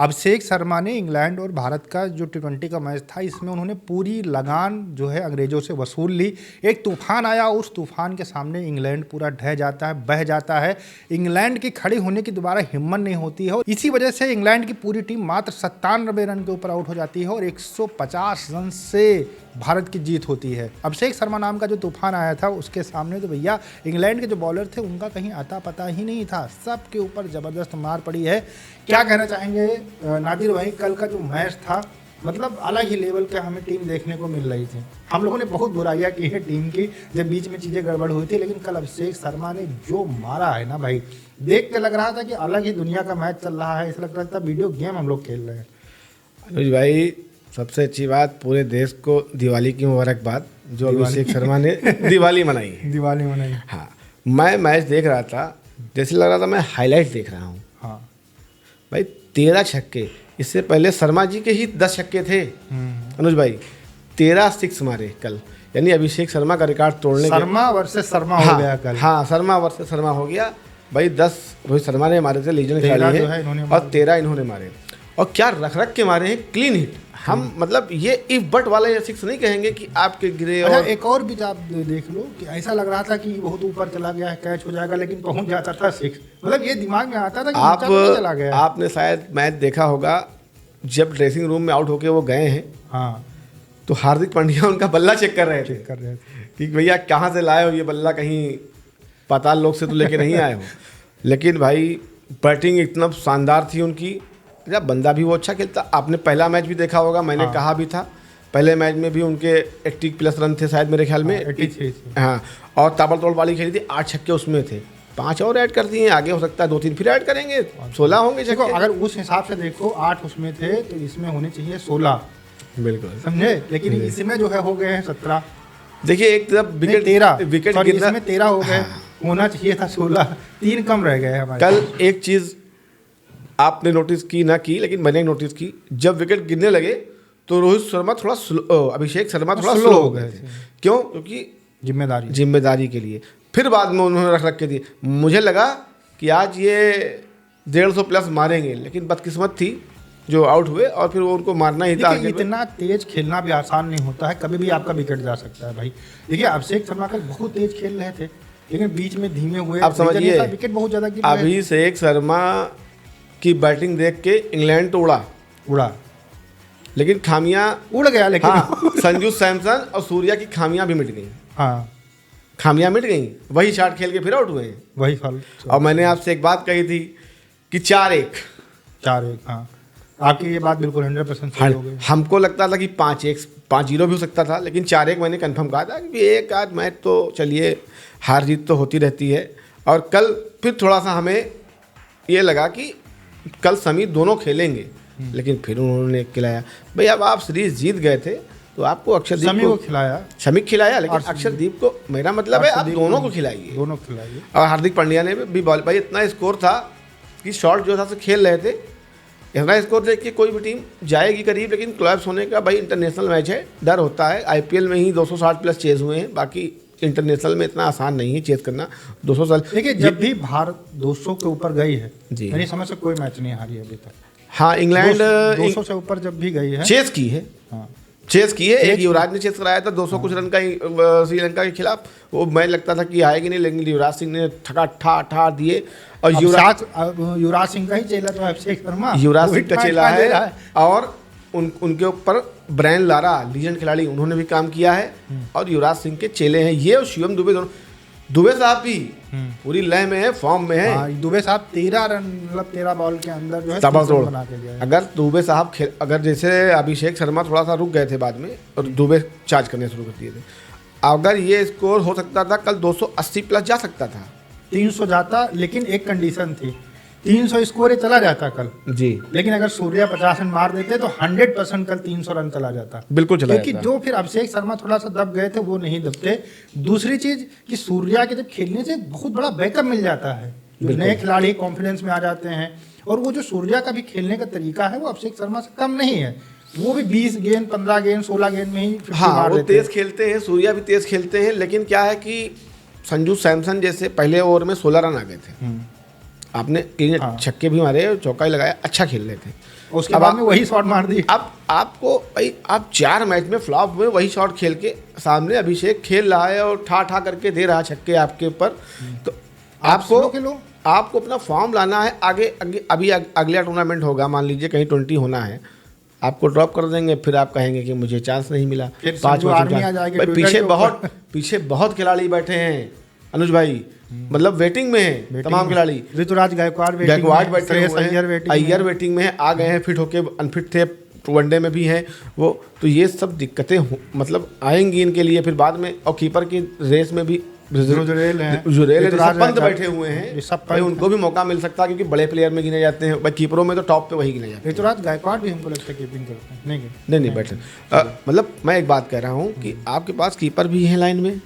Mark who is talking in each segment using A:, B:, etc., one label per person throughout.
A: अभिषेक शर्मा ने इंग्लैंड और भारत का जो टी20 का मैच था, इसमें उन्होंने पूरी लगान जो है अंग्रेजों से वसूल ली। एक तूफान आया, उस तूफान के सामने इंग्लैंड पूरा ढह जाता है, बह जाता है। इंग्लैंड की खड़े होने की दोबारा हिम्मत नहीं होती है और इसी वजह से इंग्लैंड की पूरी टीम मात्र 97 रन के ऊपर आउट हो जाती है और 150 रन से भारत की जीत होती है। अभिषेक शर्मा नाम का जो तूफान आया था, उसके सामने तो भैया इंग्लैंड के जो बॉलर थे उनका कहीं आता पता ही नहीं था। सबके ऊपर जबरदस्त मार पड़ी है। क्या कहना चाहेंगे नादिर भाई, कल का जो मैच था, मतलब अलग ही लेवल का हमें टीम देखने को मिल रही थी। हम लोगों ने बहुत बुराइयां की है टीम की जब बीच में चीज़ें गड़बड़ हुई थी, लेकिन कल अभिषेक शर्मा ने जो मारा है ना भाई, देख के लग रहा था कि अलग ही दुनिया का मैच चल रहा है। ऐसा लग रहा था वीडियो गेम हम लोग खेल रहे हैं।
B: अनुज भाई, सबसे अच्छी बात, पूरे देश को दिवाली की मुबारकबाद, जो अभिषेक शर्मा ने दिवाली मनाई।
A: दिवाली मनाई।
B: हाँ, मैं मैच देख रहा था, जैसे लग रहा था मैं हाईलाइट देख रहा हूँ।
A: हाँ
B: भाई 13 छक्के, इससे पहले शर्मा जी के ही 10 छक्के थे। अनुज भाई 13 सिक्स मारे कल, यानी अभिषेक शर्मा का रिकॉर्ड तोड़ने
A: शर्मा वर्सेस शर्मा हो गया कल।
B: हाँ, शर्मा वर्सेस शर्मा हो गया भाई। 10 रोहित शर्मा ने मारे थे, लीजेंड खिलाड़ी है, और 13 इन्होंने मारे। और क्या रख रख के मारे हैं, क्लीन हिट। हम मतलब ये इफ बट वाला ये सिक्स नहीं कहेंगे कि आपके गिरे।
A: अच्छा,
B: और
A: एक और भी आप देख लो कि ऐसा लग रहा था कि बहुत ऊपर चला गया है, कैच हो जाएगा, लेकिन पहुंच जाता था सिक्स। मतलब ये दिमाग में आता था कि ऊंचा तो चला गया।
B: आपने शायद मैच देखा होगा, जब ड्रेसिंग रूम में आउट होके वो गए हैं,
A: हाँ,
B: तो हार्दिक पांड्या उनका बल्ला चेक कर रहे थे कि भैया कहाँ से लाए हो ये बल्ला, कहीं पाताल लोक से तो लेके नहीं आए हो। लेकिन भाई बैटिंग इतना शानदार थी उनकी। जब बंदा भी वो अच्छा खेलता। आपने पहला मैच भी देखा होगा, मैंने कहा भी था, पहले मैच में भी उनके 80+ रन थे शायद, मेरे ख्याल में
A: 83।
B: हाँ, और ताबड़तोड़ वाली खेली थी, 8 छक्के उसमें थे। 5 और ऐड कर दिए, आगे हो सकता है 2-3 फिर ऐड करेंगे, 16 होंगे।
A: देखो, अगर उस हिसाब से देखो 8 उसमें थे तो इसमें होने चाहिए 16।
B: बिल्कुल,
A: समझे, लेकिन इसमें जो है हो गए हैं 17।
B: देखिए एक तरफ विकेट
A: 13
B: विकेट
A: इसमें 13 हो गए। होना चाहिए था 16, 3 कम रह गए हमारे।
B: कल एक चीज़ आपने नोटिस की ना की, लेकिन मैंने नोटिस की, जब विकेट गिरने लगे तो रोहित शर्मा थोड़ा अभिषेक शर्मा थोड़ा स्लो हो गए थे। क्यों? क्योंकि जिम्मेदारी के लिए। फिर बाद में उन्होंने रख के दिए। मुझे लगा कि आज ये 150+ मारेंगे, लेकिन बदकिस्मत थी जो आउट हुए, और फिर वो उनको मारना ही था।
A: इतना तेज खेलना भी आसान नहीं होता है, कभी भी आपका विकेट जा सकता है भाई। देखिए अभिषेक शर्मा कल बहुत तेज खेल रहे थे, लेकिन बीच में धीमे हुए।
B: आप समझिए,
A: विकेट बहुत ज्यादा गिर रहे थे।
B: अभिषेक शर्मा की बैटिंग देख के इंग्लैंड तो उड़ा, लेकिन खामियां
A: उड़ गया। लेकिन
B: हाँ, संजू सैमसन और सूर्या की खामियां भी मिट गई।
A: हाँ,
B: खामियां मिट गई, वही शॉट खेल के फिर आउट हुए हैं।
A: वही फल।
B: और मैंने आपसे एक बात कही थी कि 4-1।
A: हाँ, आपकी ये बात बिल्कुल 100% सही हो गई।
B: हमको लगता था कि 5-1 5-0 भी हो सकता था, लेकिन 4-1 मैंने कंफर्म कहा था कि एक आध मैच तो चलिए, हार जीत तो होती रहती है। और कल फिर थोड़ा सा हमें ये लगा कि कल समी दोनों खेलेंगे, लेकिन फिर उन्होंने खिलाया। भाई अब आप सीरीज जीत गए थे तो आपको अक्षरदीप को खिलाया, लेकिन अक्षरदीप को, मेरा मतलब है आप दोनों को खिलाइए। और हार्दिक पांड्या ने भी बॉल, भाई इतना स्कोर था कि शॉट जो था से खेल रहे थे। इतना स्कोर देख के कोई भी टीम जाएगी करीब, लेकिन कोलैप्स होने का, भाई इंटरनेशनल मैच है, डर होता है। IPL में ही 260+ चेज हुए हैं, बाकी इंटरनेशनल में इतना आसान नहीं है चेज करना 200 साल।
A: देखिए जब भी भारत 200 के ऊपर गई है,
B: जी,
A: मेरी समझ से कोई मैच नहीं हारी अभी तक।
B: हाँ, इंग्लैंड
A: 200 से ऊपर जब भी गई है,
B: चेज की है।
A: हाँ,
B: चेज की है। एक युवराज ने चेज कराया था 200 कुछ रन का श्रीलंका के खिलाफ। वो मैं लगता था कि आएगी नहीं, लेकिन युवराज सिंह ने ठा दिए। और
A: युवराज सिंह का ही चेला तो अभिषेक शर्मा,
B: युवराज सिंह का चेला है। और उनके ऊपर ब्रायन लारा, लीजेंड खिलाड़ी, उन्होंने भी काम किया है, और युवराज सिंह के चेले हैं ये, और शिवम दुबे दोनों। दुबे साहब भी पूरी लय में है, फॉर्म में है।
A: दुबे साहब 13 रन, मतलब 13 बॉल के अंदर जो है
B: ताबड़तोड़
A: बना के गए।
B: अगर दुबे साहब अगर जैसे अभिषेक शर्मा थोड़ा सा रुक गए थे बाद में, और दुबे चार्ज करने शुरू कर दिए थे, अगर ये स्कोर हो सकता था कल 280+ जा सकता था,
A: 300 जाता। लेकिन एक कंडीशन थी, 300 स्कोर चला जाता कल
B: जी,
A: लेकिन अगर सूर्या 50 रन मार देते तो 100% कल 300 रन चला जाता।
B: बिल्कुल चला
A: जाता। क्योंकि जो फिर अभिषेक शर्मा थोड़ा सा दब गए थे, वो नहीं दबते। दूसरी चीज कि सूर्या के जब खेलने से बहुत बड़ा बैकअप मिल जाता है, जो नए खिलाड़ी कॉन्फिडेंस में आ जाते हैं। और वो जो सूर्या का भी खेलने का तरीका है, वो अभिषेक शर्मा से कम नहीं है। वो भी 20 गेंद, 15 गेंद, 16 गेंद में ही
B: हाँ, वो तेज खेलते हैं, सूर्या भी तेज खेलते हैं। लेकिन क्या है कि संजू सैमसन जैसे पहले ओवर में 16 रन आ गए थे, आपने 3 छक्के भी मारे, चौका ही लगाया, अच्छा खेल रहे थे।
A: उसके बाद में वही शॉट मार दी।
B: अब आपको भाई आप 4 मैच में फ्लॉप हुए, वही शॉट खेल के सामने अभिषेक खेल रहा है और ठा ठा करके दे रहा छक्के आपके ऊपर। तो आपको अपना फॉर्म लाना है आगे, अभी अगला टूर्नामेंट होगा, मान लीजिए कहीं 20 होना है, आपको ड्रॉप कर देंगे, फिर आप कहेंगे कि मुझे चांस नहीं मिला। 5 मैच पीछे बहुत खिलाड़ी बैठे हैं अनुज भाई, मतलब वेटिंग में है तमाम खिलाड़ी।
A: ऋतुराज गायकवाड़ बैठे हुए हैं,
B: अय्यर वेटिंग में है, आ गए हैं, फिट होके अनफिट थे, वनडे में भी हैं वो। तो ये सब दिक्कतें मतलब आएंगी इनके लिए फिर बाद में। और कीपर की रेस में भी जुरेल पंत बैठे हुए हैं, भाई उनको भी मौका मिल सकता है क्योंकि बड़े प्लेयर में गिने जाते हैं भाई, कीपरों में तो टॉप पे वही गिने जाते हैं।
A: ऋतुराज गायकवाड़ भी हमको लगता है कीपिंग करते हैं।
B: नहीं बैठे। मतलब मैं एक बात कह रहा हूँ कि आपके पास कीपर भी है लाइन में,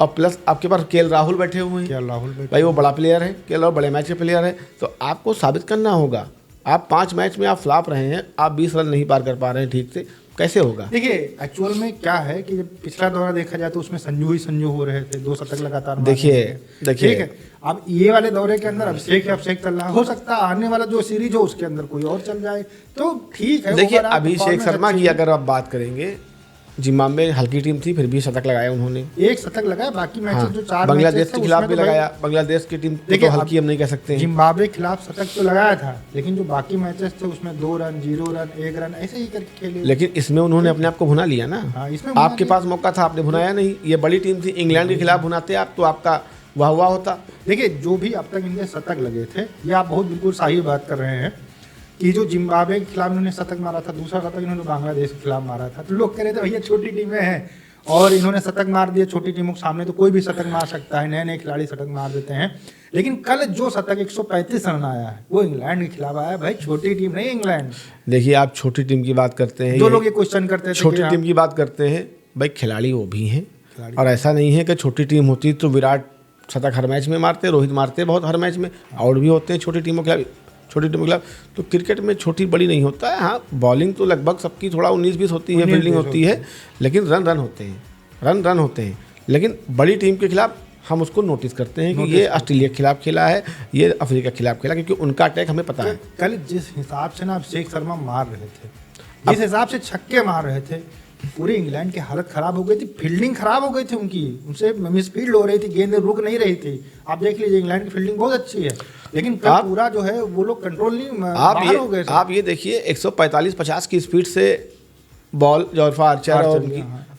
B: और प्लस आपके पास केएल राहुल बैठे हुए हैं। भाई वो बड़ा प्लेयर है, केएल राहुल बड़े मैच के प्लेयर है, तो आपको साबित करना होगा। आप 5 मैच में आप फ्लॉप रहे हैं, आप 20 रन नहीं पार कर पा रहे हैं ठीक से, कैसे होगा?
A: देखिए एक्चुअल में क्या है कि जब पिछला दौरा देखा जाए तो उसमें संजू हो रहे थे, 2 शतक लगातार।
B: देखिए
A: ठीक है, अब ये वाले दौरे के अंदर अभिषेक चल रहा हो सकता है आने वाला जो सीरीज हो उसके अंदर कोई और चल जाए तो ठीक है।
B: देखिए अभिषेक शर्मा की अगर आप बात करेंगे, जिम्बाब्वे हल्की टीम थी फिर भी शतक लगाया उन्होंने,
A: 1 शतक लगाया, बाकी मैचेस जो 4
B: बांग्लादेश के खिलाफ भी लगाया। बांग्लादेश की टीम तो हल्की हम नहीं कह सकते हैं।
A: जिम्बाब्वे के खिलाफ शतक तो लगाया था, लेकिन जो बाकी मैचेस थे उसमें 2 रन 0 रन 1 रन ऐसे ही करके खेले।
B: लेकिन इसमें उन्होंने अपने आप को भुना लिया ना।
A: इसमें
B: आपके पास मौका था, आपने भुनाया नहीं। ये बड़ी टीम थी, इंग्लैंड के खिलाफ भुनाते आप तो आपका वाह वाह होता।
A: देखिए जो भी अब तक इनके शतक लगे थे, ये आप बहुत बिल्कुल सही बात कर रहे हैं कि जो जिम्बाब्वे के खिलाफ इन्होंने शतक मारा था, दूसरा शतक इन्होंने बांग्लादेश के खिलाफ मारा था, तो लोग कह रहे थे भैया छोटी टीमें हैं और इन्होंने शतक मार दिए। छोटी टीमों के सामने तो कोई भी शतक मार सकता है, नए खिलाड़ी शतक मार देते हैं। लेकिन कल जो शतक 135 रन आया है वो इंग्लैंड के खिलाफ आया। भाई छोटी टीम नहीं इंग्लैंड।
B: देखिए आप छोटी टीम की बात करते हैं,
A: जो लोग ये क्वेश्चन करते हैं
B: छोटी टीम की बात करते हैं, भाई खिलाड़ी वो भी हैं। और ऐसा नहीं है कि छोटी टीम होती तो विराट शतक हर मैच में मारते, रोहित मारते बहुत हर मैच में, और भी होते हैं छोटी टीमों के खिलाफ। छोटी टीमों के खिलाफ तो क्रिकेट में छोटी बड़ी नहीं होता है। हाँ बॉलिंग तो लगभग सबकी थोड़ा 19-20 होती है, फील्डिंग होती है, लेकिन रन होते हैं, रन होते हैं। लेकिन बड़ी टीम के खिलाफ हम उसको नोटिस करते हैं कि ये ऑस्ट्रेलिया के खिलाफ खेला है, ये अफ्रीका के खिलाफ खेला, क्योंकि उनका अटैक हमें पता है।
A: कल जिस हिसाब से ना अभिषेक शर्मा मार रहे थे, जिस हिसाब से छक्के मार रहे थे, पूरे इंग्लैंड की हालत खराब हो गई थी, फील्डिंग खराब हो गई थी उनकी, उनसे मिसफील्ड हो रही थी, गेंद रुक नहीं रही थी। आप देख लीजिए इंग्लैंड की फील्डिंग बहुत अच्छी है, लेकिन कल पूरा जो है वो लोग कंट्रोल नहीं बाहर हो गए।
B: आप ये देखिए 145-50 की स्पीड से बॉल जोरफा आर्चर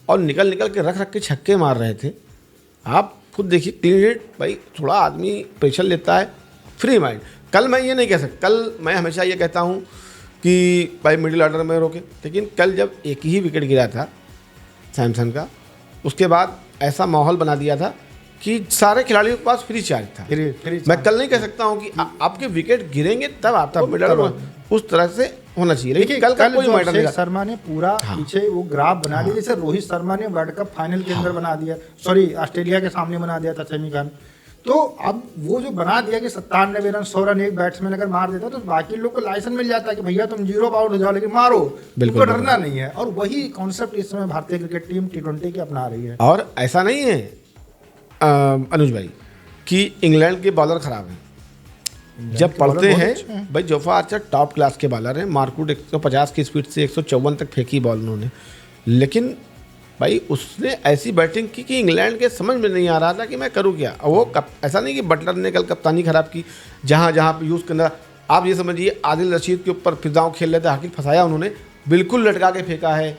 B: और निकल के रख के छक्के मार रहे थे। आप खुद देखिए क्लीन हिट, भाई थोड़ा आदमी प्रेशर लेता है, फ्री माइंड। कल मैं ये नहीं कह सकता, कल मैं हमेशा ये कहता हूँ कि भाई मिडिल ऑर्डर में रोके, लेकिन कल जब एक ही विकेट गिरा था सैमसन का, उसके बाद ऐसा माहौल बना दिया था कि सारे खिलाड़ियों के पास फ्री चार्ज था। मैं कल नहीं कह सकता हूँ कि आपके विकेट गिरेंगे तब आपको मिडिल ऑर्डर उस तरह से होना चाहिए, लेकिन कल कोई मैटर नहीं।
A: शर्मा ने पूरा पीछे वो ग्राफ बना दिया, जैसे रोहित शर्मा ने वर्ल्ड कप फाइनल के अंदर बना दिया, सॉरी ऑस्ट्रेलिया के सामने बना दिया था सेमीफाइनल। तो अब वो जो बना दिया कि 97 रन 100 रन एक बैट्समैन अगर मार देता तो बाकी लोग को लाइसेंस मिल जाता है कि भैया तुम 0 आउट हो जाओ लेकिन मारो, तुमको डरना नहीं है। और वही कॉन्सेप्ट इस समय भारतीय क्रिकेट टीम T20 की अपना रही है।
B: और ऐसा नहीं है अनुज भाई कि इंग्लैंड के बॉलर खराब हैं, जब पढ़ते हैं भाई जोफा आर्चर टॉप क्लास के बॉलर हैं, मार्कूट 150 की स्पीड से 154 तक फेंकी बॉल उन्होंने, लेकिन भाई उसने ऐसी बैटिंग की कि इंग्लैंड के समझ में नहीं आ रहा था कि मैं करूं क्या। वो ऐसा नहीं कि बटलर ने कल कप्तानी खराब की, जहां पे यूज़ करना, आप ये समझिए आदिल रशीद के ऊपर फिजाओं खेल रहे थे, हाकिक फंसाया उन्होंने, बिल्कुल लटका के फेंका है,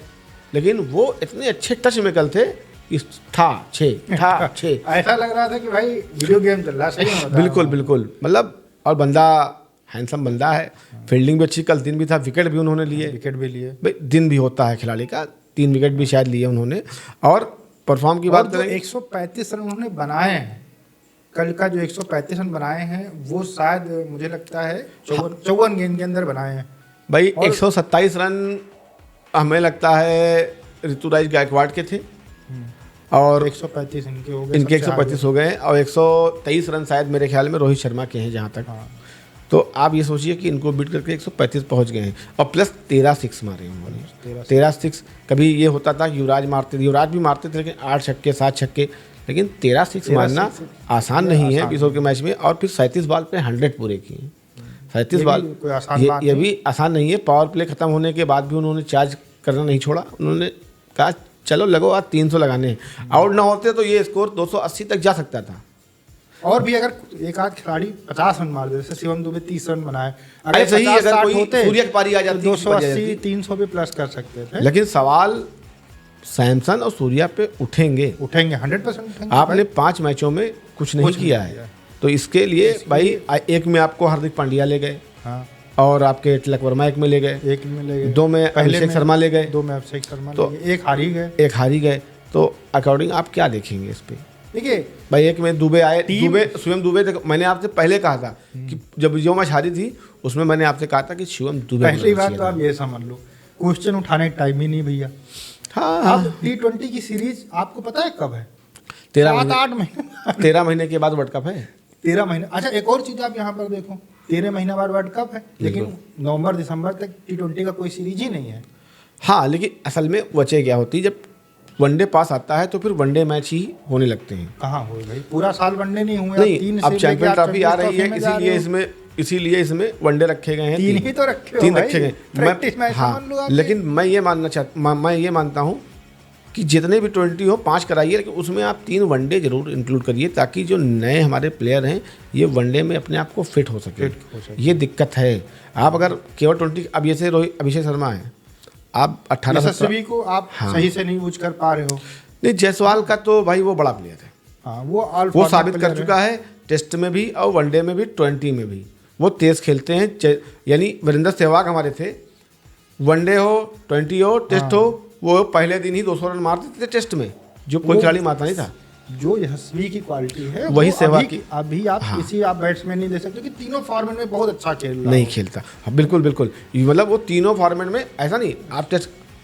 B: लेकिन वो इतने अच्छे टच में कल थे कि था 6
A: ऐसा लग रहा था कि भाई वीडियो गेम चल रहा है। सही
B: बिल्कुल मतलब, और बंदा हैंडसम बंदा है, फील्डिंग भी अच्छी, कल दिन भी था, विकेट भी उन्होंने लिए भाई दिन भी होता है खिलाड़ी का, 3 विकेट भी शायद लिए उन्होंने। और परफॉर्म की बात करें,
A: 135 रन उन्होंने बनाए हैं, कल का जो 135 रन बनाए हैं वो शायद मुझे लगता है 54 गेंद के अंदर बनाए हैं
B: भाई। 127 रन हमें लगता है ऋतुराज गायकवाड़ के थे और
A: 135 इनके हो गए,
B: इनके 135 हो गए, और 123 रन शायद मेरे ख्याल में रोहित शर्मा के हैं जहाँ तक। तो आप ये सोचिए कि इनको बीट करके 135 पहुंच गए हैं, और प्लस 13 सिक्स मारे उन्होंने, 13 सिक्स। कभी ये होता था कि युवराज भी मारते थे, लेकिन 8 छक्के 7 छक्के, लेकिन 13 सिक्स मारना आसान नहीं है 20 ओवर के मैच में। और फिर 37 बॉल पे 100 पूरे किए, 37
A: ये
B: बॉल,
A: भी कोई आसान
B: ये
A: बात
B: ये
A: नहीं।
B: भी आसान नहीं है। पावर प्ले खत्म होने के बाद भी उन्होंने चार्ज करना नहीं छोड़ा। उन्होंने कहा चलो लगो आज 300 लगाने हैं। आउट ना होते तो ये स्कोर 280 तक जा सकता था।
A: और भी अगर एक आध खिलाड़ी 50 रन मार दे, जैसे शिवम दुबे 30 रन बनाए,
B: अरे सही,
A: 50
B: अगर
A: 60
B: कोई
A: होते
B: सूर्य की पारी आ जाती,
A: तो
B: इसी पर जा
A: 280
B: जाती।
A: 300 भी प्लस कर सकते थे।
B: लेकिन सवाल सैमसन और सूर्या पे उठेंगे।
A: उठेंगे 100% उठेंगे।
B: आपने 5 मैचों में कुछ नहीं किया है, तो इसके लिए भाई एक में आपको हार्दिक पांड्या ले गए,
A: हाँ,
B: और आपके तिलक वर्मा एक में ले गए,
A: एक में ले गए,
B: 2 में अभिषेक शर्मा ले गए,
A: 2 में अभिषेक शर्मा
B: तो
A: ले गए, एक हार ही गए।
B: एक हारी गए। तो अकॉर्डिंग आप क्या देखेंगे इस पे?
A: देखिए
B: भाई एक में दुबे आए, शिवम दुबे तक मैंने आपसे पहले कहा था कि जब जो मैच हारी थी उसमें मैंने आपसे कहा था कि शिवम दुबे
A: पहली बात तो आप ये समझ लो, क्वेश्चन उठाने का टाइम ही नहीं भैया।
B: हाँ,
A: अब T20 की सीरीज आपको पता है कब है?
B: 13
A: महीने
B: 13 महीने के बाद वर्ल्ड कप है।
A: 13 महीने। अच्छा एक और चीज आप यहाँ पर देखो, 13 महीने बाद वर्ल्ड कप है, लेकिन नवंबर दिसंबर तक T20 का कोई सीरीज ही नहीं है।
B: हाँ, लेकिन असल में वजह क्या होती है, जब वनडे पास आता है तो फिर वनडे मैच ही होने लगते हैं।
A: कहाँ हुए भाई, पूरा साल वनडे नहीं हुए।
B: नहीं, अब चैंपियन ट्रॉफी आ रही है, इसीलिए इसमें वनडे रखे गए हैं।
A: 3 ही तो रखे हो
B: 3
A: भाई,
B: रखे गए।
A: प्रैक्टिस मैच
B: हाँ,
A: समझ लो आप।
B: लेकिन मैं ये मानता हूँ कि जितने भी 20 हो 5 कराइए, लेकिन उसमें आप 3 वनडे जरूर इंक्लूड करिए, ताकि जो नए हमारे प्लेयर हैं ये वनडे में अपने आप को फिट हो सके। ये दिक्कत है। आप अगर केवल 20, अब जैसे रोहित अभिषेक शर्मा है, आप 18
A: को आप
B: हाँ।
A: सही से नहीं यूज कर पा रहे हो।
B: नहीं, जायसवाल का तो भाई वो बड़ा प्लेयर है।
A: हाँ,
B: वो साबित कर चुका है टेस्ट में भी और वनडे में भी, 20 में भी वो तेज खेलते हैं। यानी वीरेंद्र सहवाग हमारे थे, वनडे हो 20 हो टेस्ट हो, वो पहले दिन ही 200 रन मार देते थे टेस्ट में, जो कोई खिलाड़ी मारता नहीं था।
A: जो यशस्वी की क्वालिटी है
B: वही
A: वो
B: सहवाग की।
A: अभी आप
B: हाँ।
A: किसी आप बैट्समैन नहीं दे सकते कि तीनों फॉर्मेट में बहुत अच्छा खेल रहा
B: नहीं
A: हो।
B: खेलता। हाँ, बिल्कुल बिल्कुल, मतलब वो तीनों फॉर्मेट में ऐसा नहीं।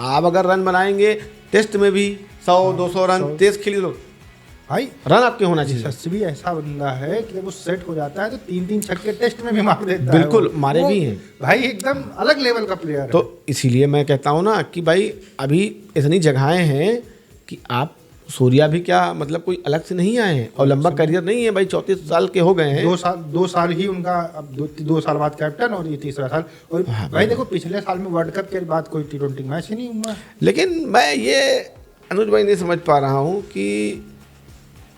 B: आप अगर रन बनाएंगे टेस्ट में भी 100-200 रन तेज खेल लो,
A: भाई
B: रन आपके होना चाहिए।
A: यशस्वी ऐसा बंदा है कि जब वो सेट हो जाता है तो 3-3 छक्के टेस्ट में भी मार देता है।
B: बिल्कुल, मारे भी हैं
A: भाई, एकदम अलग लेवल का प्लेयर है।
B: तो इसीलिए मैं कहता हूँ ना कि भाई अभी इतनी जगहें हैं कि आप सूर्या भी क्या मतलब कोई अलग से नहीं आए हैं, और लंबा करियर नहीं है भाई, 34 साल के हो गए हैं।
A: 2 साल ही उनका, अब 2 साल बाद कैप्टन, और ये तीसरा साल। और भाई देखो पिछले साल में वर्ल्ड कप के बाद कोई T20 मैच ही नहीं हुआ।
B: लेकिन मैं ये अनुज भाई नहीं समझ पा रहा हूँ कि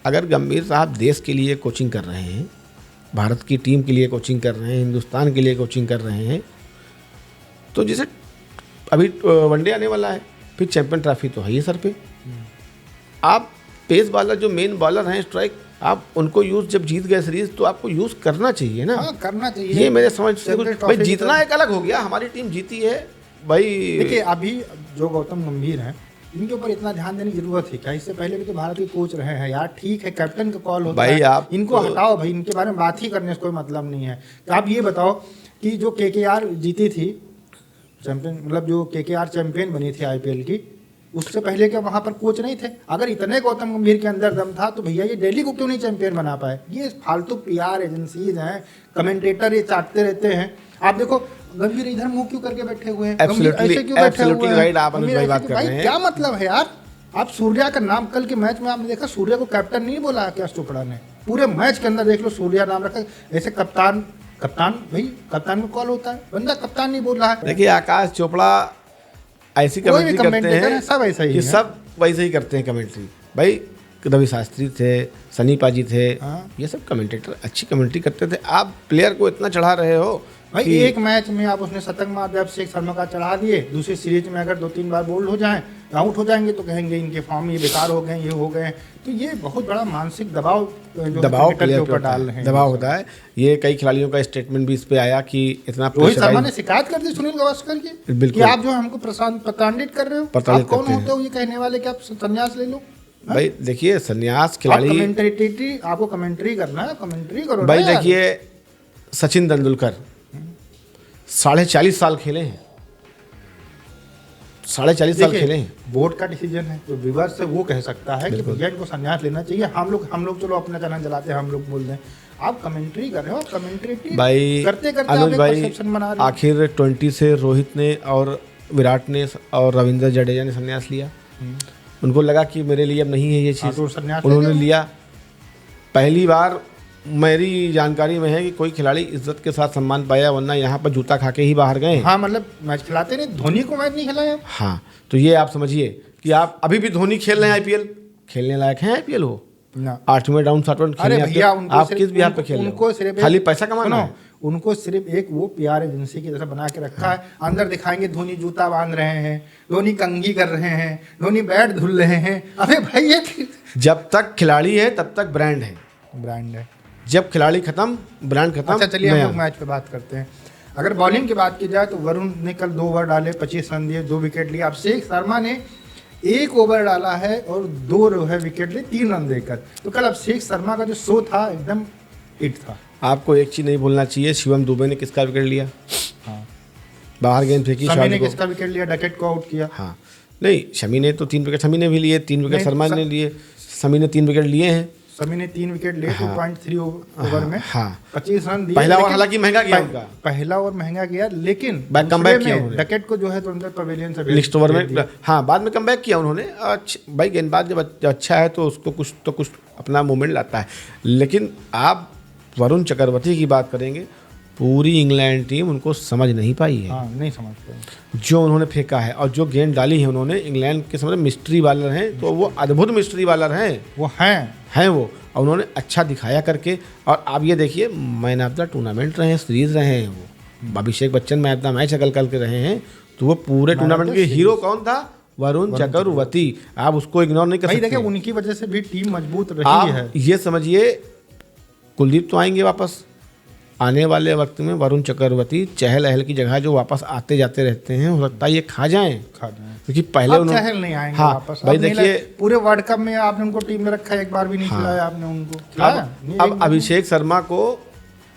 B: अगर गंभीर साहब देश के लिए कोचिंग कर रहे हैं, भारत की टीम के लिए कोचिंग कर रहे हैं, हिंदुस्तान के लिए कोचिंग कर रहे हैं, तो जैसे अभी वनडे आने वाला है, फिर चैंपियन ट्रॉफी तो है ही सर पे। आप पेस बॉलर जो मेन बॉलर हैं स्ट्राइक, आप उनको यूज जब जीत गए सीरीज तो आपको यूज करना चाहिए ना।
A: हाँ, करना चाहिए।
B: ये मेरे समझ से
A: चैंपियन
B: भाई
A: ट्रॉफी
B: जीतना एक अलग हो गया, हमारी टीम जीती है भाई।
A: देखिए अभी जो गौतम गंभीर हैं, इनके ऊपर इतना ध्यान देने की जरूरत है क्या? इससे पहले भी तो भारत के कोच रहे हैं यार। ठीक है, कैप्टन का कॉल होता
B: भाई
A: है,
B: आप
A: इनको हटाओ भाई, इनके बारे में बात ही करने से कोई मतलब नहीं है। तो आप ये बताओ कि जो KKR जीती थी चैंपियन, मतलब जो KKR चैंपियन बनी थी IPL की, उससे पहले क्या वहाँ पर कोच नहीं थे? अगर इतने गौतम गंभीर के अंदर दम था तो भैया ये दिल्ली को क्यों नहीं चैंपियन बना पाए? ये फालतू PR एजेंसीज हैं, कमेंटेटर ये चाटते रहते हैं। आप देखो गंभीर इधर मुंह क्यों करके बैठे हुए हैं, गंभीर ऐसे क्यों बैठे हुए हैं?
B: राइट, आप अनुज भाई बात कर रहे हैं।
A: क्या मतलब है यार? आप सूर्या का नाम, कल के मैच में आपने देखा सूर्या को कैप्टन नहीं बोला आकाश चोपड़ा ने, पूरे मैच के अंदर देख लो सूर्या नाम रखा। ऐसे कप्तान भाई, कप्तान में कॉल होता है, बंदा कप्तान नहीं बोल रहा है।
B: देखिए आकाश चोपड़ा ऐसी कमेंट्री करते हैं,
A: सब ऐसा ही
B: कि
A: है।
B: सब वैसे ही करते हैं कमेंट्री। भाई रवि शास्त्री थे, सनी पाजी थे, ये सब कमेंटेटर अच्छी कमेंट्री करते थे। आप प्लेयर को इतना चढ़ा रहे हो
A: भाई। एक मैच में आप उसने शतक मार दिया, अभिषेक शर्मा का चढ़ा दिए, दूसरी सीरीज में अगर 2-3 बार बोल्ड हो जाएं, आउट हो जाएंगे तो कहेंगे इनके फॉर्म ये बेकार हो गए, ये हो गए। तो ये बहुत बड़ा मानसिक दबाव
B: प्लेयर
A: के ऊपर डाल रहे हैं,
B: दबाव होता है। ये कई खिलाड़ियों का स्टेटमेंट भी इस पे आया कि इतना
A: रोहित शर्मा ने शिकायत कर दी सुनील गावस्कर की कि आप जो हमको प्रताड़ित कर रहे हो, आप कौन होते हो ये कहने वाले कि आप संन्यास ले लो।
B: भाई देखिए संन्यास खिलाड़ी,
A: आपको कमेंट्री करना है, कमेंट्री करो
B: भाई। देखिए सचिन तेंदुलकर 40.5 साल खेले हैं, 40.5 साल खेले हैं।
A: बोर्ड का डिसीजन है, तो विवर्स से वो कह सकता है कि भैया इनको संन्यास लेना चाहिए। हम लोग चलो अपना चैनल चलाते हैं, हम लोग बोल दें, आप कमेंट्री कर रहे हो, कमेंट्री
B: भाई
A: करते करते
B: अनुज
A: आप
B: भाई,
A: एक परसेप्शन बना रहे हो।
B: आखिर 20 से रोहित ने और विराट ने और रविंद्र जडेजा ने संन्यास लिया। उनको लगा कि मेरे लिए अब नहीं है ये चीज़,
A: तो संन्यास
B: उन्होंने लिया। पहली बार मेरी जानकारी में है कि कोई खिलाड़ी इज्जत के साथ सम्मान पाया, वरना यहाँ पर जूता खा के ही बाहर गए।
A: हाँ मतलब मैच खिलाते नहीं, धोनी को मैच नहीं खिलाया।
B: हाँ, तो ये आप समझिए कि आप अभी भी धोनी खेल रहे हैं आईपीएल, खेलने लायक है आईपीएल हो
A: ना।
B: 8वें डाउन 7वें
A: अरे
B: खेलने
A: भैया,
B: आप किस बिहार पे खेल रहे
A: उनको
B: हो?
A: सिर्फ
B: खाली पैसा कमाना है।
A: उनको सिर्फ एक वो पीआर एजेंसी की तरह बना के रखा है। अंदर दिखाएंगे धोनी जूता बांध रहे हैं, धोनी कंघी कर रहे हैं, धोनी बैट धुल रहे हैं। अरे भाई ये
B: जब तक खिलाड़ी है तब तक ब्रांड है,
A: ब्रांड है।
B: जब खिलाड़ी खत्म ब्रांड खत्म।
A: अच्छा चलिए हम
B: नया।
A: लोग मैच पे बात करते हैं। अगर बॉलिंग की बात की जाए तो वरुण ने कल 2 ओवर डाले, 25 रन दिए, 2 विकेट लिए। अभिषेक शर्मा ने 1 ओवर डाला है और 2 विकेट लिए, 3 रन देकर। तो कल अभिषेक शर्मा का जो शो था एकदम हिट था।
B: आपको एक चीज नहीं भूलना चाहिए, शिवम दुबे ने किसका विकेट लिया?
A: हाँ,
B: बाहर गेंद फेंकी,
A: शमी
B: शॉट
A: ने
B: को।
A: किसका विकेट लिया? डकेट को आउट किया।
B: हाँ, नहीं, शमी ने तो 3 विकेट शमी ने भी लिए, 3 विकेट
A: नहीं,
B: शर्मा ने लिए, शमी ने 3 विकेट लिए हैं।
A: शमी ने 3 विकेट लिए 2.3 ओवर में।
B: हाँ,
A: 25 रन दिए।
B: पहला ओवर
A: लेकिन
B: हालांकि महंगा गया उनका।
A: पहला ओवर महंगा गया, लेकिन
B: कमबैक
A: दूसरे
B: किया
A: में
B: उन्होंने।
A: डकेट को जो है तुरंत पवेलियन से
B: नेक्स्ट ओवर में, हाँ, बाद में कमबैक किया उन्होंने। भाई गेंदबाज जब अच्छा है तो उसको कुछ अपना मूवमेंट लाता है। लेकिन आप वरुण चक्रवर्ती की बात करेंगे, पूरी इंग्लैंड टीम उनको समझ नहीं पाई है।
A: हाँ, नहीं समझ पाए।
B: जो उन्होंने फेंका है और जो गेंद डाली है उन्होंने, इंग्लैंड के समझ मिस्ट्री बॉलर हैं, तो वो अद्भुत मिस्ट्री बॉलर हैं।
A: वो हैं
B: वो, और उन्होंने अच्छा दिखाया करके। और आप ये देखिए, मैन ऑफ द टूर्नामेंट रहे हैं, सीरीज रहे हैं वो। Abhishek Bachchan man of the match अकल के रहे हैं, तो वो पूरे टूर्नामेंट के हीरो कौन था? वरुण चक्रवर्ती। आप उसको इग्नोर नहीं कर
A: भाई
B: सकते।
A: देखिए, उनकी वजह से भी टीम मजबूत रही
B: आप
A: है।
B: ये समझिए, कुलदीप तो आएंगे वापस, आने वाले वक्त में वरुण चक्रवर्ती चहल अहल की जगह जो वापस आते जाते रहते हैं, हो सकता है ये खा जाएं। क्योंकि पहले
A: अब
B: उन्होंने,
A: चहल नहीं आएंगे
B: हाँ,
A: वापस।
B: भाई
A: अब नहीं
B: देखिए,
A: पूरे वर्ल्ड कप में आपने उनको टीम में रखा है, एक बार भी नहीं खिलाया आपने उनको। खिलाया? नहीं,
B: अब
A: एक
B: अभिषेक शर्मा को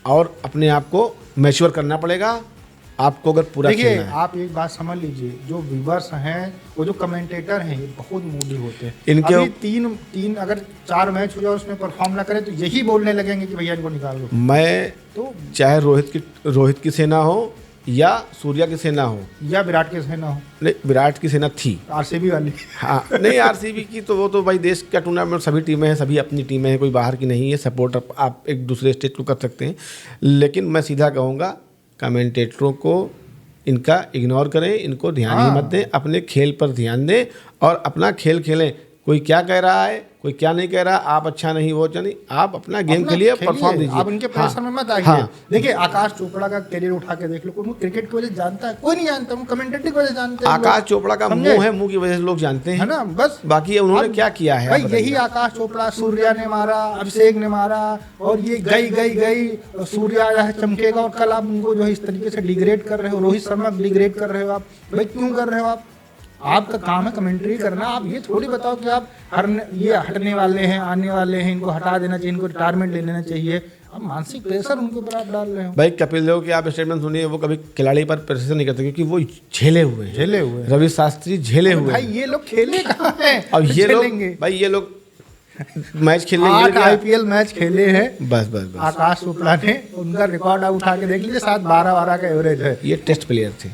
B: और अपने आप को मैच्योर करना पड़ेगा आपको, अगर पूरा
A: देखिए
B: खेलना है।
A: आप एक बात समझ लीजिए, जो व्यूवर्स हैं, वो जो कमेंटेटर हैं, ये बहुत मूडी होते हैं।
B: इनके
A: अभी तीन अगर 4 मैच हो जाए उसमें परफॉर्म ना करे तो यही बोलने लगेंगे कि भैया इनको निकाल दो।
B: मैं
A: तो
B: चाहे रोहित की सेना हो या सूर्या की सेना हो,
A: या विराट के सेना हो,
B: नहीं, विराट की सेना थी,
A: आरसीबी वाली।
B: हाँ, नहीं, आरसीबी की तो वो तो भाई देश का टूर्नामेंट, सभी टीमें हैं, सभी अपनी टीमें हैं, कोई बाहर की नहीं है। सपोर्ट आप एक दूसरे स्टेट को कर सकते हैं। लेकिन मैं सीधा कहूँगा, कमेंटेटरों को इनका इग्नोर करें, इनको ध्यान ही मत दें, अपने खेल पर ध्यान दें और अपना खेल खेलें। कोई क्या कह रहा है, कोई क्या नहीं कह रहा, आप अच्छा नहीं, वो अच्छा नहीं, आप अपना गेम खेलिए, परफॉर्म दीजिए।
A: आप उनके प्रेशर में मत आइए।
B: हाँ।
A: देखिए आकाश चोपड़ा का करियर उठा के देख लो, कोई क्रिकेट की वजह जानता है? कोई नहीं जानता, वो कमेंटेटर की वजह जानते हैं।
B: आकाश चोपड़ा का
A: समझे?
B: मुंह है, मुंह की वजह से लोग जानते
A: है
B: हैं
A: ना, बस।
B: बाकी उन्होंने
A: अब
B: क्या किया है?
A: भाई
B: आप बताइए।
A: यही आकाश चोपड़ा, सूर्या ने मारा, अभिषेक ने मारा, और ये गई सूर्या आया है चमकेगा, और कल आप उनको जो है इस तरीके से डिग्रेड कर रहे हो, रोहित शर्मा डिग्रेड कर रहे हो आप। भाई क्यों कर रहे हो आप? आपका काम है कमेंट्री करना। आप ये थोड़ी बताओ कि आप ये हटने वाले हैं, आने वाले हैं, इनको हटा देना चाहिए, इनको रिटायरमेंट ले लेना चाहिए। अब मानसिक प्रेशर उनके ऊपर आप डाल रहे हो।
B: भाई कपिल देव की आप स्टेटमेंट सुनिए, वो कभी खिलाड़ी पर प्रेशर नहीं करते, क्योंकि वो झेले हुए हैं। रवि शास्त्री झेले हुए
A: भाई
B: हैं।
A: ये लोग खेले कहाँ हैं?
B: अब ये लोग,
A: खेलेंगे।
B: भाई ये लोग मैच खेलने
A: 8 आईपीएल मैच खेले हैं।
B: बस
A: आकाश चोपड़ा ने, उनका रिकॉर्ड आप उठा के देख लीजिए, 7-12 का एवरेज है।
B: ये टेस्ट प्लेयर थे,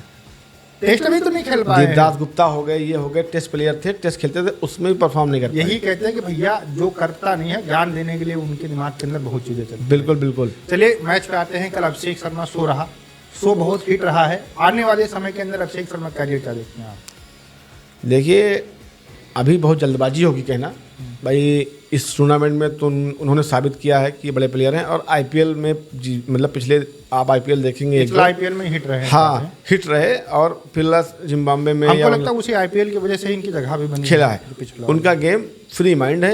A: टेस्ट में तो नहीं खेल पाए हैं।
B: देवदास गुप्ता हो गए, ये हो गए, टेस्ट प्लेयर थे, टेस्ट खेलते थे, उसमें भी परफॉर्म नहीं कर पाए।
A: यही कहते हैं कि भैया जो करता नहीं है, ज्ञान देने के लिए उनके दिमाग के अंदर बहुत चीजें चलती हैं।
B: बिल्कुल।
A: चलिए मैच पे आते हैं। कल अभिषेक शर्मा शो बहुत हिट रहा है। आने वाले समय के अंदर अभिषेक शर्मा कैरियर क्या देखते हैं आप?
B: देखिए, अभी बहुत जल्दबाजी होगी कहना, भाई इस टूर्नामेंट में तो उन्होंने साबित किया है कि ये बड़े प्लेयर हैं। और आईपीएल में मतलब पिछले आप आईपीएल देखेंगे,
A: पिछला आईपीएल में हिट रहे हैं।
B: हाँ, हिट रहे, और फिर जिम्बाब्वे में
A: हमको लगता है उसी आईपीएल की वजह से इनकी जगह भी बनी
B: खेला है।
A: पिछला
B: उनका गेम फ्री माइंड है।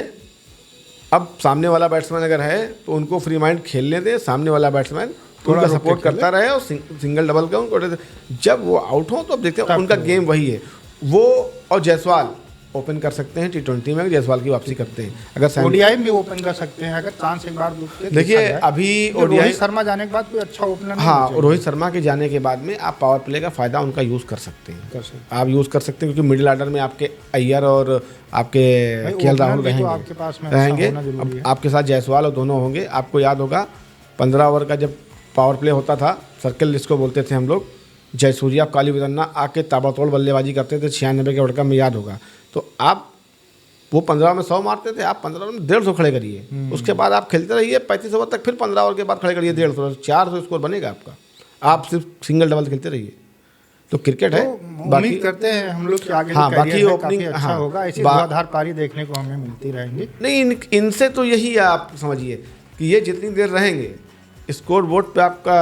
B: अब सामने वाला बैट्समैन अगर है तो उनको फ्री माइंड खेलने दें, सामने वाला बैट्समैन उनका सपोर्ट करता रहे और सिंगल डबल का उनको, जब वो आउट हो तो अब देखते हैं उनका गेम वही है वो। और जायसवाल ओपन कर सकते हैं T20 में, जायसवाल की वापसी करते हैं। अगर
A: ओडीआई भी ओपन कर सकते हैं अगर चांस एक बार
B: देखिए, अभी ओडीआई
A: रोहित शर्मा जाने के बाद कोई अच्छा ओपनर,
B: हाँ, रोहित शर्मा के जाने के बाद में आप पावर प्ले का फायदा उनका यूज़ कर सकते हैं। आप यूज़ कर सकते हैं, क्योंकि मिडिल ऑर्डर में आपके अय्यर और आपके केएल राहुल रहेंगे। अब आपके साथ जायसवाल और दोनों होंगे। आपको याद होगा 15 ओवर का जब पावर प्ले होता था, सर्कल जिसको बोलते थे हम लोग, जयसूर्या, काली विदन्ना आके ताबड़तोड़ बल्लेबाजी करते थे 96 के वर्ल्ड कप में, याद होगा। तो आप वो 15 में 100 मारते थे, आप 15 में 150 खड़े करिए, उसके बाद आप खेलते रहिए 35 ओवर तक, फिर 15 ओवर के बाद खड़े करिए 150, 400 स्कोर बनेगा आपका। आप सिर्फ सिंगल डबल खेलते रहिए। तो क्रिकेट है,
A: उम्मीद करते हैं हम लोग कि आगे
B: हाँ,
A: जो
B: बाकी
A: करियर है
B: ओपनिंग
A: काफी अच्छा होगा, ऐसी धुआंधार पारी देखने को हमें मिलती रहेंगी।
B: नहीं, इनसे तो यही है, आप समझिए कि ये जितनी देर रहेंगे स्कोर बोर्ड पे आपका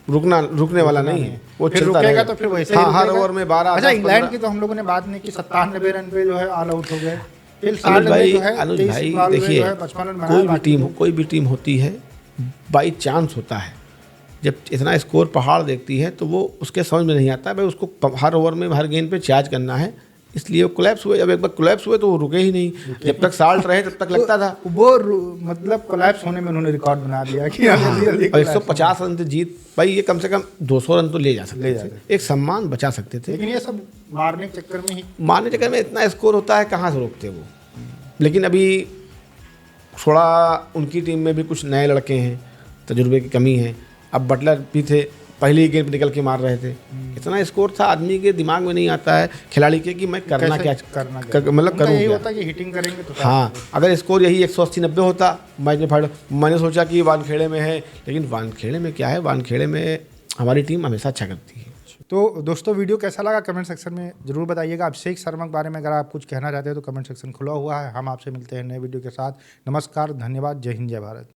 B: रुकने वाला नहीं है, वो
A: फिर
B: चलता
A: रुकेगा
B: रहेगा।
A: तो फिर वैसे ही
B: हाँ, हर
A: रुकेगा।
B: ओवर में 12।
A: अच्छा, इंग्लैंड की तो हम लोगों ने बात नहीं की, 97 रन पे जो है ऑल आउट हो गए। फिर
B: अनुज
A: 60 में
B: भाई,
A: जो है
B: अनुज
A: 23
B: भाई
A: बॉल में
B: देखिए,
A: जो है 55 रन बनाया।
B: कोई भी टीम होती है, बाई चांस होता है। जब इतना स्कोर पहाड़ देखती है तो वो उसके समझ में नहीं आता है भाई, उसको हर ओवर में हर गेंद पे चार्ज करना है, इसलिए वो कोलैप्स हुए। जब एक बार कोलैप्स हुए तो वो रुके ही नहीं, जब तक साल्ट रहे तब तक लगता था।
A: वो मतलब कोलैप्स होने में उन्होंने रिकॉर्ड बना दिया कि जल्दी
B: और 150 रन से जीत, भाई ये कम से कम 200 रन तो ले जा सकते थे, एक सम्मान बचा सकते थे।
A: लेकिन ये सब मारने के चक्कर में ही,
B: मारने के चक्कर में इतना स्कोर होता है, कहाँ से रोकते वो। लेकिन अभी थोड़ा उनकी टीम में भी कुछ नए लड़के हैं, तजुर्बे की कमी है। अब बटलर भी थे, पहली ही गेंद पे निकल के मार रहे थे, इतना स्कोर था, आदमी के दिमाग में नहीं आता है खिलाड़ी के कि मैं करना क्या, मतलब करूँ
A: यही
B: क्या।
A: होता है कि हिटिंग करेंगे तो
B: हाँ, अगर स्कोर यही 180-90 होता मैच में फाइट, मैंने सोचा कि वानखेड़े में है, लेकिन वानखेड़े में क्या है, वानखेड़े में हमारी टीम हमेशा अच्छा करती है।
A: तो दोस्तों, वीडियो कैसा लगा कमेंट सेक्शन में जरूर बताइएगा। अभिषेक शर्मा के बारे में अगर आप कुछ कहना चाहते हैं तो कमेंट सेक्शन खुला हुआ है। हम आपसे मिलते हैं नए वीडियो के साथ। नमस्कार, धन्यवाद, जय हिंद, जय भारत।